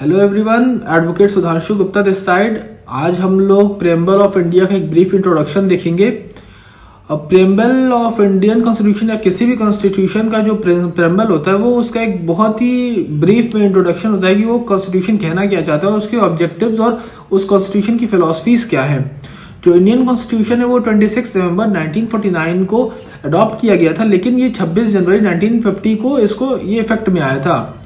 Hello everyone, advocate Sudhanshu Gupta this side. आज हम लोग प्रेम्बल ऑफ इंडिया का एक ब्रीफ इंट्रोडक्शन देखेंगे। प्रेम्बल ऑफ इंडियन कॉन्स्टिट्यूशन या किसी भी कॉन्स्टिट्यूशन का जो प्रेम्बल होता है वो उसका एक बहुत ही ब्रीफ में इंट्रोडक्शन होता है कि वो कॉन्स्टिट्यूशन कहना क्या चाहता है, उसके ऑब्जेक्टिव्स और उस कॉन्स्टिट्यूशन की फिलॉसफीज क्या है। जो इंडियन कॉन्स्टिट्यूशन है वो 26 नवंबर 1949 को अडॉप्ट किया गया था, लेकिन ये 26 जनवरी 1950 को इसको ये इफेक्ट में आया था।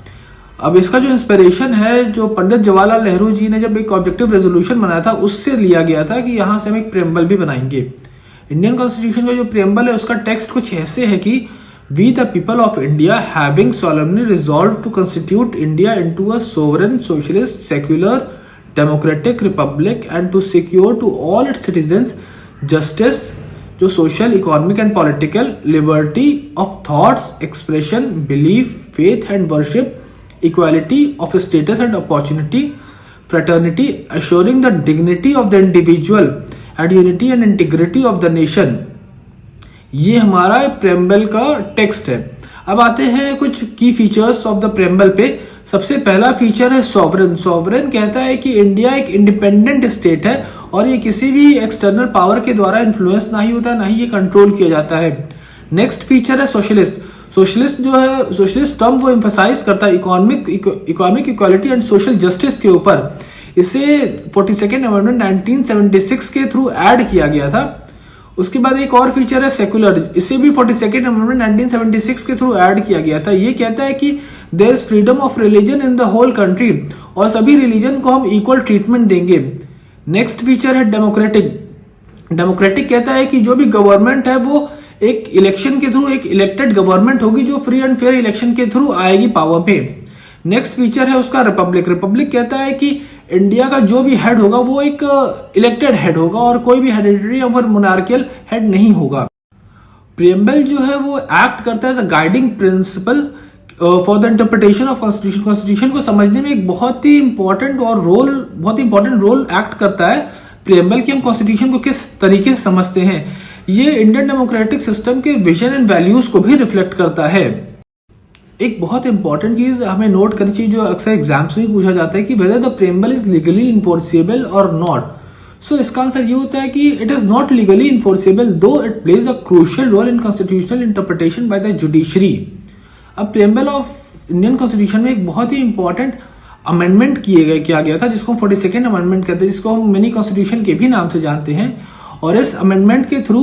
अब इसका जो इंस्पिरेशन है, जो पंडित जवाहरलाल नेहरू जी ने जब एक ऑब्जेक्टिव रेजोल्यूशन बनाया था उससे लिया गया था कि यहां से हम एक प्रेम्बल भी बनाएंगे। इंडियन कॉन्स्टिट्यूशन का जो प्रेम्बल है उसका टेक्स्ट कुछ ऐसे है कि we the people of India having solemnly resolved to constitute India into a sovereign socialist secular democratic republic and to secure to all its citizens justice, जो social, economic and political liberty of thoughts, expression, belief, faith and worship, equality of status and opportunity, fraternity, assuring the dignity of the individual and unity and integrity of the nation। ये हमारा preamble का text है। अब आते हैं कुछ की features of the preamble पे। सबसे पहला फीचर है सॉवरेन। सॉवरेन कहता है कि इंडिया एक इंडिपेंडेंट स्टेट है और ये किसी भी एक्सटर्नल पावर के द्वारा इन्फ्लुएंस नहीं होता, ना ही ये कंट्रोल किया जाता है। नेक्स्ट फीचर है सोशलिस्ट। सोशलिस्ट जो है, सोशलिस्ट टर्म वो एम्फसाइज करता है economic equality and social justice के ऊपर। इसे 42nd अमेंडमेंट 1976 के थ्रू ऐड किया गया था। उसके बाद एक और फीचर है सेकुलर। इसे भी 42nd अमेंडमेंट 1976 के थ्रू ऐड किया गया था। ये कहता है कि there is freedom of religion in the whole country और सभी रिलीजन को हम इक्वल ट्रीटमेंट देंगे। नेक्स्ट फीचर है डेमोक्रेटिक। डेमोक्रेटिक कहता है कि जो भी गवर्नमेंट है वो एक इलेक्शन के थ्रू एक इलेक्टेड गवर्नमेंट होगी जो फ्री एंड फेयर इलेक्शन के थ्रू आएगी पावर पे। नेक्स्ट फीचर है उसका रिपब्लिक। रिपब्लिक कहता है कि इंडिया का जो भी हेड होगा वो एक इलेक्टेड हेड होगा और कोई भी हेरिडिटरी और मोनार्कियल हेड नहीं होगा। प्रियम्बल जो है वो एक्ट करता है as a guiding principle for the interpretation of constitution. Constitution को समझने में एक बहुत ही इंपॉर्टेंट रोल एक्ट करता है प्रियम्बल कि हम कॉन्स्टिट्यूशन को किस तरीके से समझते हैं। ये इंडियन डेमोक्रेटिक सिस्टम के विजन एंड वैल्यूज को भी रिफ्लेक्ट करता है। एक बहुत इंपॉर्टेंट चीज हमें नोट करनी चाहिए जो अक्सर एग्जाम्स में पूछा जाता है कि whether the preamble is legally enforceable और नॉट। सो इसका आंसर ये होता है कि it is not legally enforceable though it plays a crucial role in constitutional interpretation by the judiciary. अब प्रेम्बल ऑफ इंडियन कॉन्स्टिट्यूशन में एक बहुत ही इंपॉर्टेंट अमेंडमेंट किया गया था जिसको हम 42nd अमेंडमेंट कहते हैं, जिसको हम मिनी कॉन्स्टिट्यूशन के भी नाम से जानते हैं। और इस अमेंडमेंट के through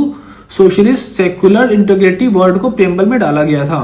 socialist secular integrity word को प्रेम्बल में डाला गया था।